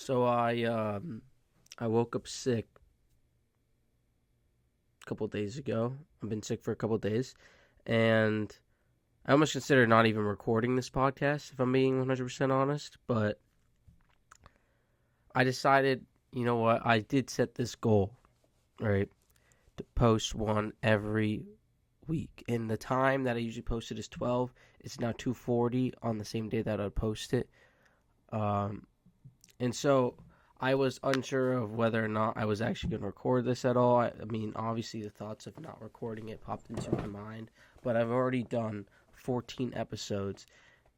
So I woke up sick a couple days ago. I've been sick for a couple days, and I almost consider not even recording this podcast if I'm being 100% honest. But I decided, you know what? I did set this goal, right, to post one every week, and the time that I usually post it is 12. It's now 2:40 on the same day that I post it. Um, And so I was unsure of whether or not I was actually going to record this at all. I mean, obviously, the thoughts of not recording it popped into my mind, but I've already done 14 episodes,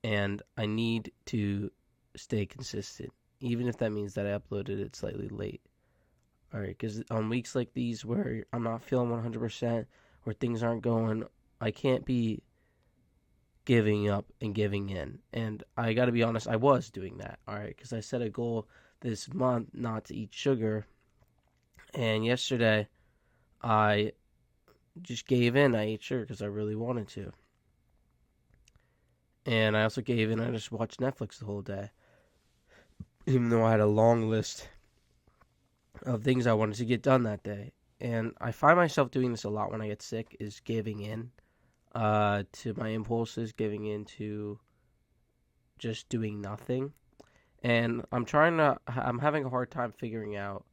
and I need to stay consistent, even if that means that I uploaded it slightly late. All right, because on weeks like these where I'm not feeling 100%, where things aren't going, I can't be giving up and giving in. And I got to be honest, I was doing that, all right, because I set a goal this month not to eat sugar. And yesterday, I just gave in. I ate sugar because I really wanted to. And I also gave in. I just watched Netflix the whole day, even though I had a long list of things I wanted to get done that day. And I find myself doing this a lot when I get sick, is giving in to my impulses, giving in to just doing nothing. And I'm having a hard time figuring out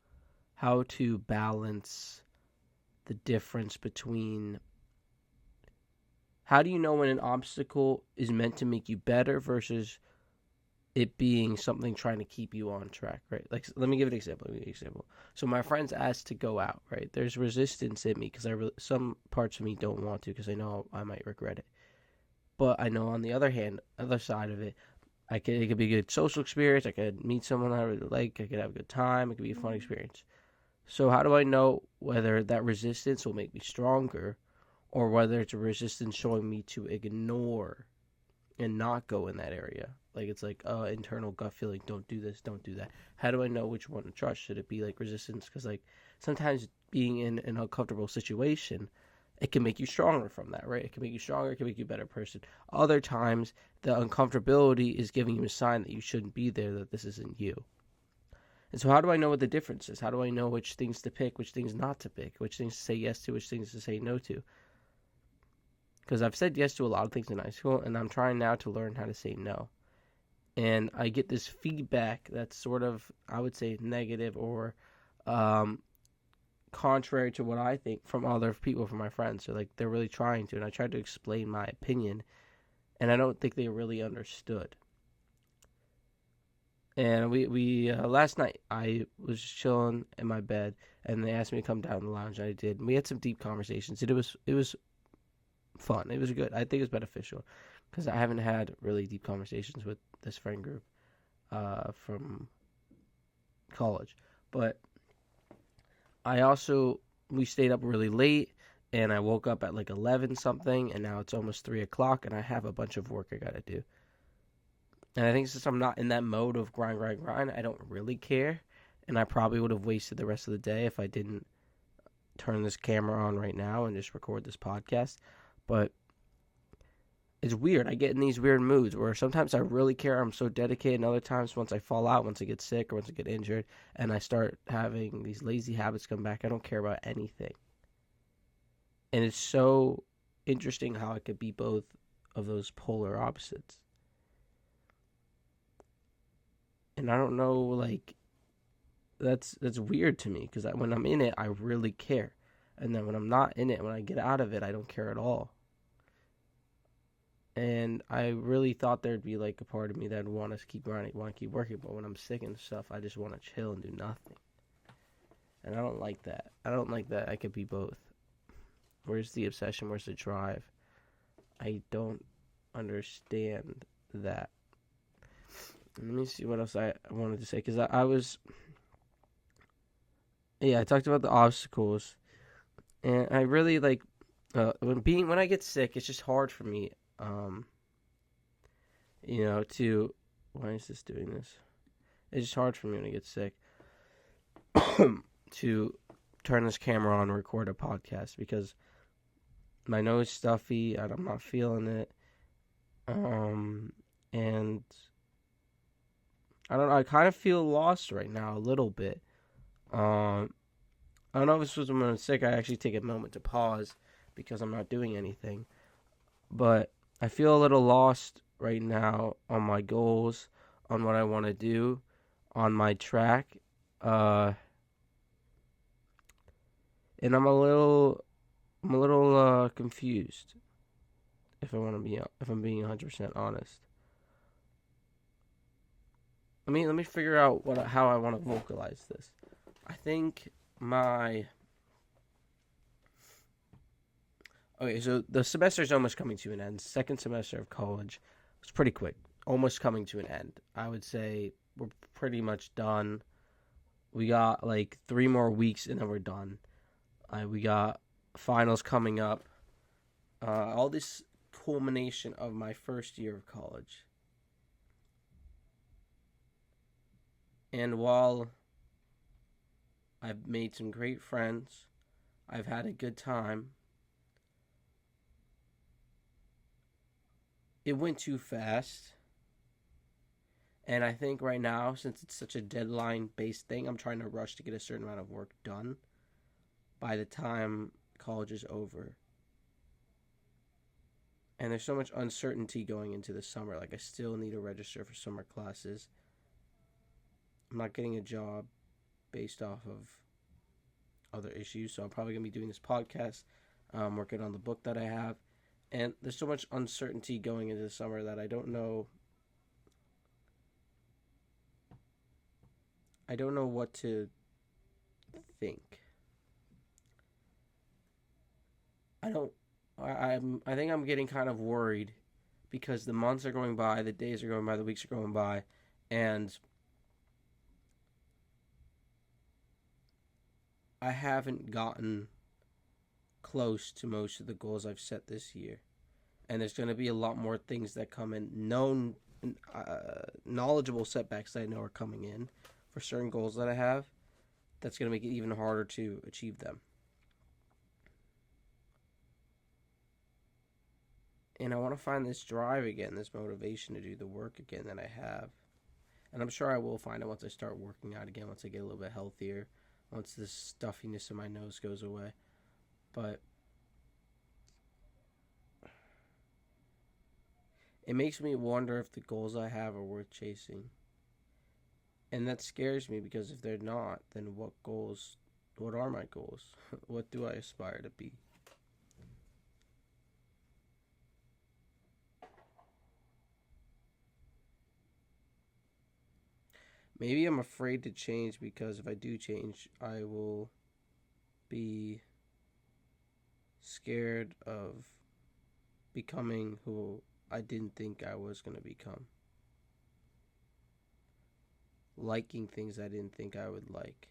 how to balance the difference between how do you know when an obstacle is meant to make you better versus it being something trying to keep you on track, right? Like, let me give an example. So my friends asked to go out, right? There's resistance in me because some parts of me don't want to because I know I might regret it. But I know on the other hand, other side of it, it could be a good social experience. I could meet someone I really like. I could have a good time. It could be a fun experience. So how do I know whether that resistance will make me stronger or whether it's a resistance showing me to ignore and not go in that area? Like, it's like internal gut feeling, don't do this, don't do that. How do I know which one to trust? Should it be like resistance? Because like sometimes being in an uncomfortable situation, it can make you stronger from that, right? It can make you stronger, it can make you a better person. Other times, the uncomfortability is giving you a sign that you shouldn't be there, that this isn't you. And so how do I know what the difference is? How do I know which things to pick, which things not to pick, which things to say yes to, which things to say no to? Because I've said yes to a lot of things in high school, and I'm trying now to learn how to say no. And I get this feedback that's sort of, I would say, negative or contrary to what I think from other people, from my friends. So, like, they're really trying to, and I tried to explain my opinion, and I don't think they really understood. And we last night I was chilling in my bed, and they asked me to come down to the lounge, and I did. And we had some deep conversations, and it was fun. It was good. I think it was beneficial because I haven't had really deep conversations with this friend group from college. But we stayed up really late, and I woke up at like 11 something, and now it's almost 3 o'clock, and I have a bunch of work I got to do. And I think since I'm not in that mode of grind, I don't really care. And I probably would have wasted the rest of the day if I didn't turn this camera on right now and just record this podcast. But it's weird. I get in these weird moods where sometimes I really care. I'm so dedicated. And other times, once I fall out, once I get sick, or once I get injured, and I start having these lazy habits come back, I don't care about anything. And it's so interesting how it could be both of those polar opposites. And I don't know, like, that's weird to me because when I'm in it, I really care. And then when I'm not in it, when I get out of it, I don't care at all. And I really thought there'd be like a part of me that would want to keep grinding, want to keep working. But when I'm sick and stuff, I just want to chill and do nothing. And I don't like that. I don't like that I could be both. Where's the obsession? Where's the drive? I don't understand that. Let me see what else I wanted to say. Because I talked about the obstacles. And I really like, when I get sick, it's just hard for me, why is this doing this? It's just hard for me when I get sick to turn this camera on and record a podcast because my nose is stuffy and I'm not feeling it. And I don't know. I kind of feel lost right now a little bit. Um, I don't know if this was when I'm sick. I actually take a moment to pause because I'm not doing anything. But I feel a little lost right now on my goals, on what I want to do, on my track. Uh, and I'm a little confused. If I'm being 100% honest. Let me figure out how I want to vocalize this. I think my okay, so the semester is almost coming to an end. Second semester of college was pretty quick, almost coming to an end. I would say we're pretty much done. We got like 3 more weeks and then we're done. We got finals coming up. All this culmination of my first year of college. And while I've made some great friends, I've had a good time, it went too fast. And I think right now, since it's such a deadline-based thing, I'm trying to rush to get a certain amount of work done by the time college is over. And there's so much uncertainty going into the summer. Like, I still need to register for summer classes. I'm not getting a job based off of other issues, so I'm probably going to be doing this podcast, working on the book that I have. And there's so much uncertainty going into the summer that I don't know what to think. I think I'm getting kind of worried because the months are going by, the days are going by, the weeks are going by, and I haven't gotten close to most of the goals I've set this year. And there's going to be a lot more things that come in, knowledgeable setbacks that I know are coming in for certain goals that I have. That's going to make it even harder to achieve them. And I want to find this drive again, this motivation to do the work again that I have. And I'm sure I will find it once I start working out again, once I get a little bit healthier, once this stuffiness in my nose goes away. But it makes me wonder if the goals I have are worth chasing. And that scares me because if they're not, then what are my goals? What do I aspire to be? Maybe I'm afraid to change because if I do change, I will be scared of becoming who I didn't think I was going to become. Liking things I didn't think I would like.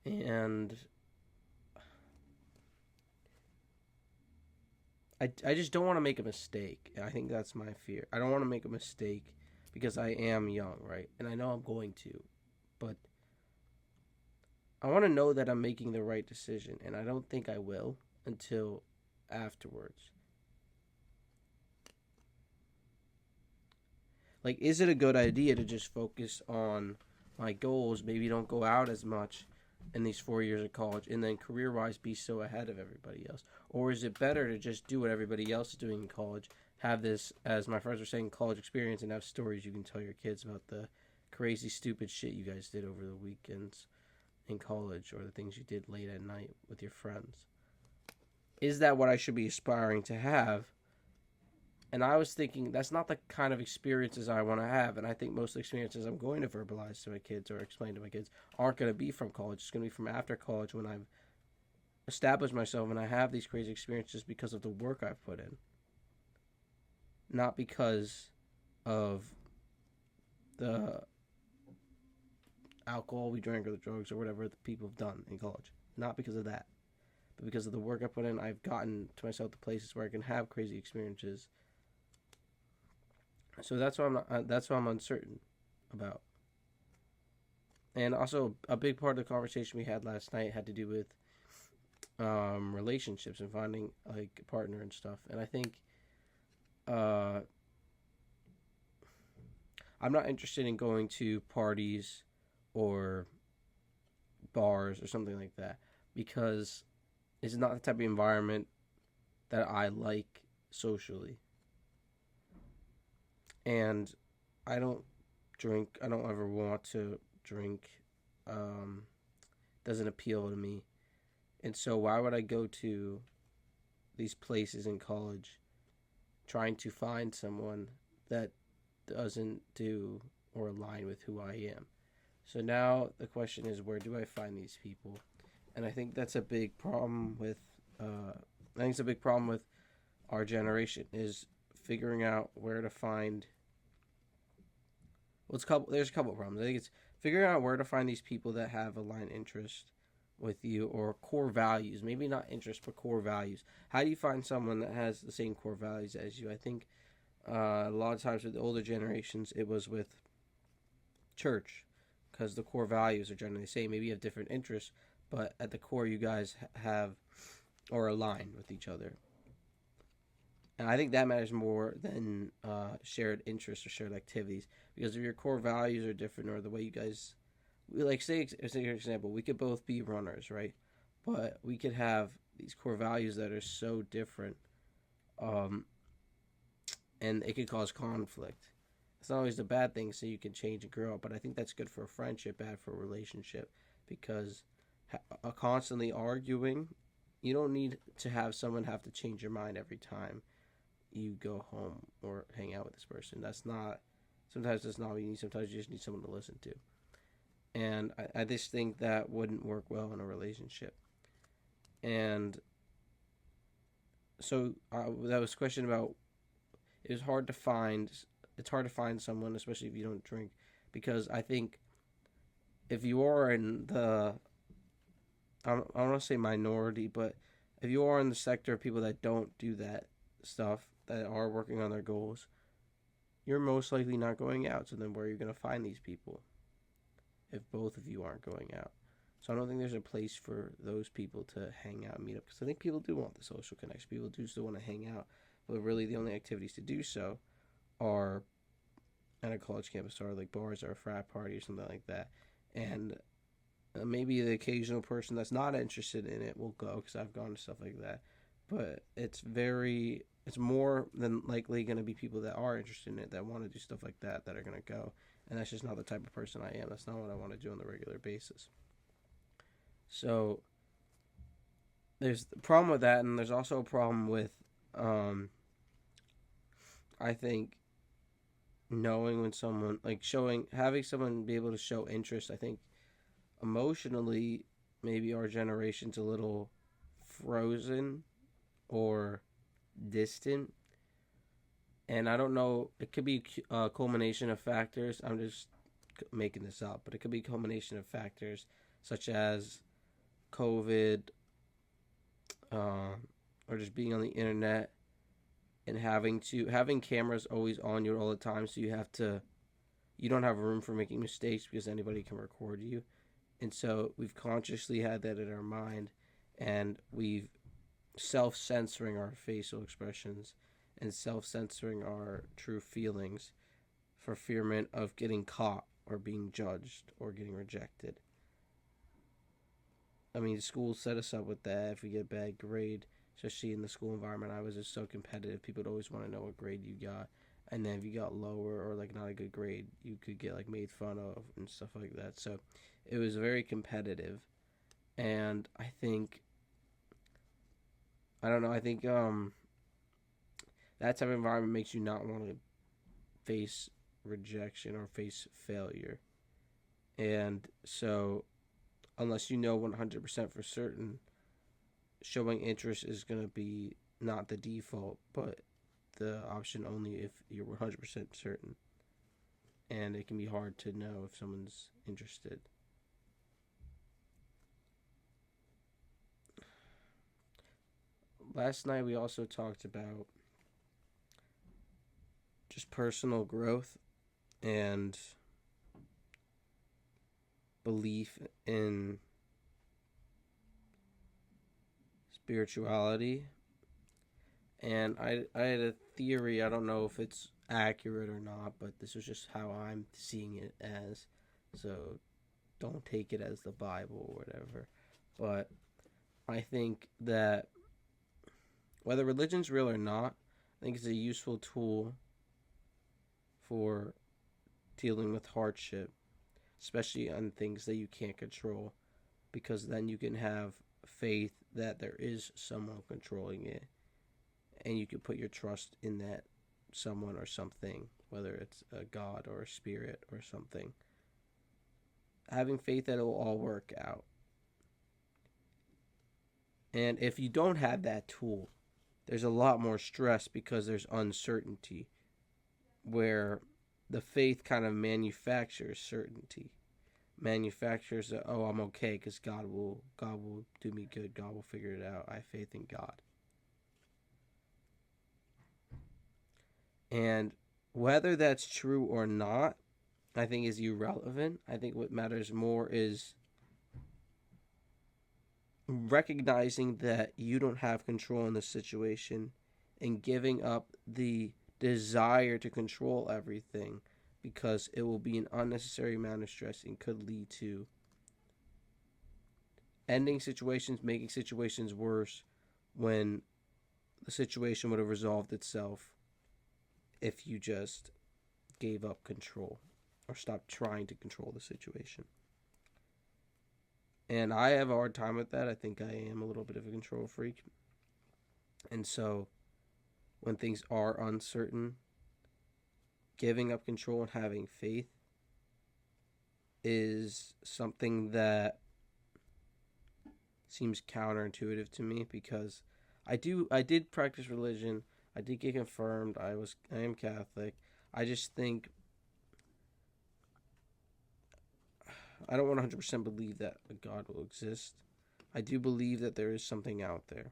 And I just don't want to make a mistake. And I think that's my fear. I don't want to make a mistake because I am young, right? And I know I'm going to. But I want to know that I'm making the right decision. And I don't think I will until afterwards. Like, is it a good idea to just focus on my goals, maybe don't go out as much in these 4 years of college, and then career-wise be so ahead of everybody else? Or is it better to just do what everybody else is doing in college, have this, as my friends were saying, college experience, and have stories you can tell your kids about the crazy, stupid shit you guys did over the weekends in college, or the things you did late at night with your friends? Is that what I should be aspiring to have? And I was thinking that's not the kind of experiences I want to have. And I think most of the experiences I'm going to verbalize to my kids or explain to my kids aren't going to be from college. It's going to be from after college when I've established myself and I have these crazy experiences because of the work I've put in. Not because of the alcohol we drank or the drugs or whatever the people have done in college. Not because of that. But because of the work I put in, I've gotten to myself to places where I can have crazy experiences. So that's what I'm uncertain about. And also, a big part of the conversation we had last night had to do with relationships and finding like a partner and stuff. And I think uh, I'm not interested in going to parties or bars or something like that because it's not the type of environment that I like socially. And I don't drink. I don't ever want to drink. Um, doesn't appeal to me. And so why would I go to these places in college trying to find someone that doesn't do or align with who I am? So now the question is, where do I find these people? And I think that's a big problem with. I think it's a big problem with our generation is figuring out where to find. Well, there's a couple of problems. I think it's figuring out where to find these people that have aligned interest with you or core values. Maybe not interest, but core values. How do you find someone that has the same core values as you? I think a lot of times with the older generations, it was with church because the core values are generally the same. Maybe you have different interests, but at the core, you guys have or align with each other. And I think that matters more than shared interests or shared activities because if your core values are different or the way you guys, like say for example, we could both be runners, right? But we could have these core values that are so different, um, and it could cause conflict. It's not always a bad thing, so you can change and grow up. But I think that's good for a friendship, bad for a relationship, because constantly arguing, you don't need to have someone have to change your mind every time you go home or hang out with this person. That's not. Sometimes that's not what you need. Sometimes you just need someone to listen to. And I just think that wouldn't work well in a relationship. And so that was a question about. It was hard to find. It's hard to find someone, especially if you don't drink, because I think if you are in the, I don't want to say minority, but if you are in the sector of people that don't do that stuff, that are working on their goals, you're most likely not going out. So then where are you going to find these people if both of you aren't going out? So I don't think there's a place for those people to hang out and meet up because I think people do want the social connection. People do still want to hang out, but really the only activities to do so are at a college campus or like bars or a frat party or something like that. And maybe the occasional person that's not interested in it will go because I've gone to stuff like that. But it's more than likely going to be people that are interested in it that want to do stuff like that are going to go. And that's just not the type of person I am. That's not what I want to do on a regular basis. So there's the problem with that, and there's also a problem with, I think, knowing when someone, like having someone be able to show interest. I think emotionally, maybe our generation's a little frozen or distant. And I don't know, it could be a culmination of factors. I'm just making this up, but it could be a culmination of factors such as COVID, or just being on the internet and having cameras always on you all the time, so you don't have room for making mistakes because anybody can record you. And so we've consciously had that in our mind, and we've self-censoring our facial expressions and self-censoring our true feelings for fearment of getting caught or being judged or getting rejected. I mean, school set us up with that. If we get a bad grade, especially in the school environment, I was just so competitive. People would always want to know what grade you got. And then if you got lower or like not a good grade, you could get like made fun of and stuff like that. So it was very competitive. And I think, I don't know, I think that type of environment makes you not want to face rejection or face failure. And so unless you know 100% for certain, showing interest is going to be not the default, but the option only if you're 100% certain. And it can be hard to know if someone's interested. Last night we also talked about just personal growth and belief in spirituality. And I had a theory. I don't know if it's accurate or not, but this is just how I'm seeing it as. So don't take it as the Bible or whatever. But I think that whether religion's real or not, I think it's a useful tool for dealing with hardship, especially on things that you can't control, because then you can have faith that there is someone controlling it, and you can put your trust in that someone or something, whether it's a God or a spirit or something. Having faith that it will all work out. And if you don't have that tool, there's a lot more stress because there's uncertainty, where the faith kind of manufactures certainty. Manufactures that, oh, I'm okay because God will do me good. God will figure it out. I have faith in God. And whether that's true or not, I think is irrelevant. I think what matters more is recognizing that you don't have control in the situation and giving up the desire to control everything, because it will be an unnecessary amount of stress and could lead to ending situations, making situations worse, when the situation would have resolved itself if you just gave up control or stopped trying to control the situation. And I have a hard time with that. I think I am a little bit of a control freak. And so when things are uncertain, giving up control and having faith is something that seems counterintuitive to me, because I did practice religion. I did get confirmed. I am Catholic. I just think I don't 100% believe that a God will exist. I do believe that there is something out there.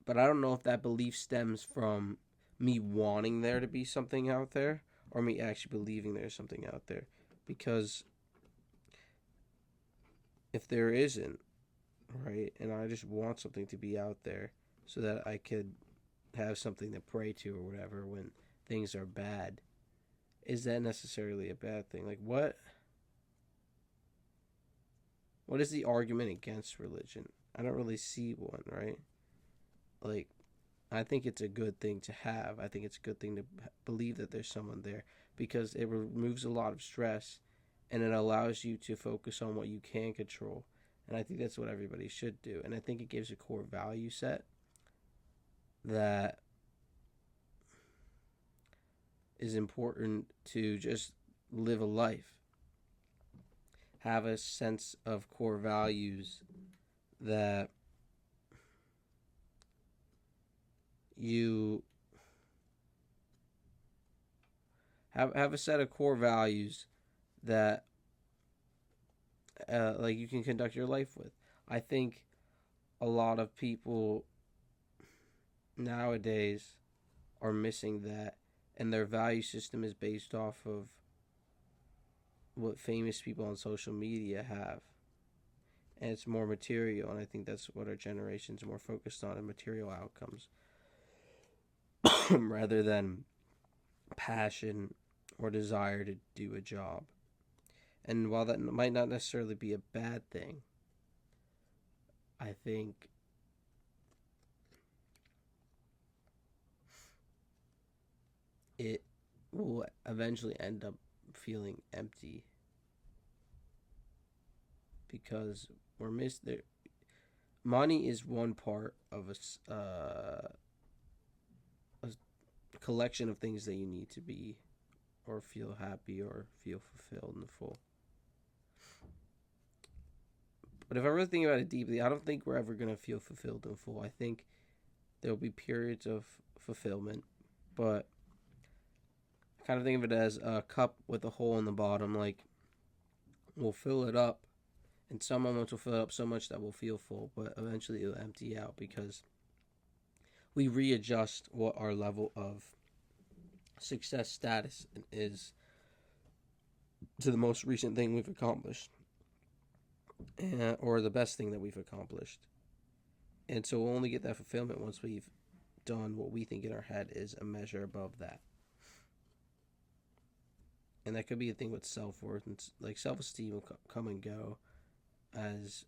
But I don't know if that belief stems from me wanting there to be something out there or me actually believing there's something out there. Because if there isn't, right, and I just want something to be out there so that I could have something to pray to or whatever when things are bad, is that necessarily a bad thing? Like, what is the argument against religion? I don't really see one, right? Like, I think it's a good thing to have. I think it's a good thing to believe that there's someone there, because it removes a lot of stress and it allows you to focus on what you can control. And I think that's what everybody should do. And I think it gives a core value set that is important to just live a life. Have a sense of core values that you have a set of core values that like you can conduct your life with. I think a lot of people nowadays are missing that, and their value system is based off of what famous people on social media have, and it's more material. And I think that's what our generation's more focused on, in material outcomes rather than passion or desire to do a job. And while that might not necessarily be a bad thing, I think it will eventually end up feeling empty, because we're missed there. Money is one part of a collection of things that you need to be or feel happy or feel fulfilled and full. But if I really think about it deeply, I don't think we're ever going to feel fulfilled and full. I think there will be periods of fulfillment, but I kind of think of it as a cup with a hole in the bottom. Like, we'll fill it up, and some moments will fill it up so much that we'll feel full, but eventually it'll empty out because we readjust what our level of success status is to the most recent thing we've accomplished, or the best thing that we've accomplished. And so we'll only get that fulfillment once we've done what we think in our head is a measure above that. And that could be a thing with self-worth. And like self-esteem will come and go as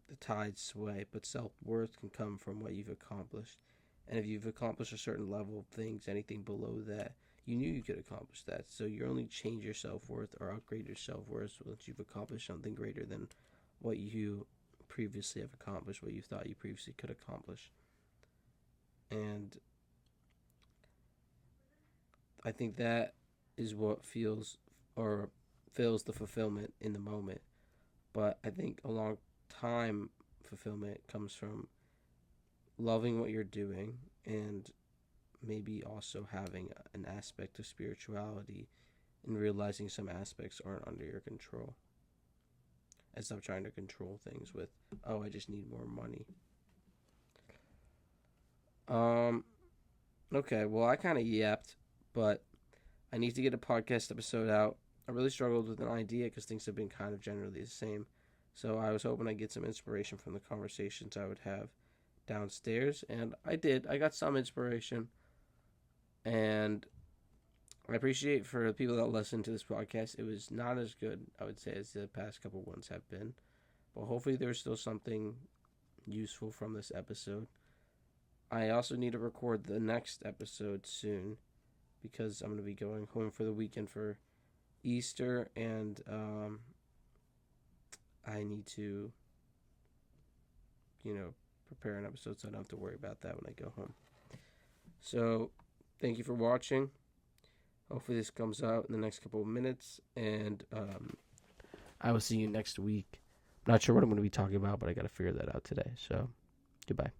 the tides sway, but self-worth can come from what you've accomplished. And if you've accomplished a certain level of things, anything below that, you knew you could accomplish that. So you only change your self-worth or upgrade your self-worth once you've accomplished something greater than what you previously have accomplished, what you thought you previously could accomplish. And I think that is what feels or fills the fulfillment in the moment. But I think a long time fulfillment comes from loving what you're doing and maybe also having an aspect of spirituality and realizing some aspects aren't under your control. And stop trying to control things with, oh, I just need more money. Okay, well, I kind of yapped, but I need to get a podcast episode out. I really struggled with an idea because things have been kind of generally the same. So I was hoping I'd get some inspiration from the conversations I would have downstairs. And I did. I got some inspiration. And I appreciate for the people that listen to this podcast. It was not as good, I would say, as the past couple ones have been. But hopefully there's still something useful from this episode. I also need to record the next episode soon because I'm going to be going home for the weekend for Easter, and I need to, prepare an episode so I don't have to worry about that when I go home. So, thank you for watching. Hopefully this comes out in the next couple of minutes, and I will see you next week. I'm not sure what I'm going to be talking about, but I got to figure that out today. So, goodbye.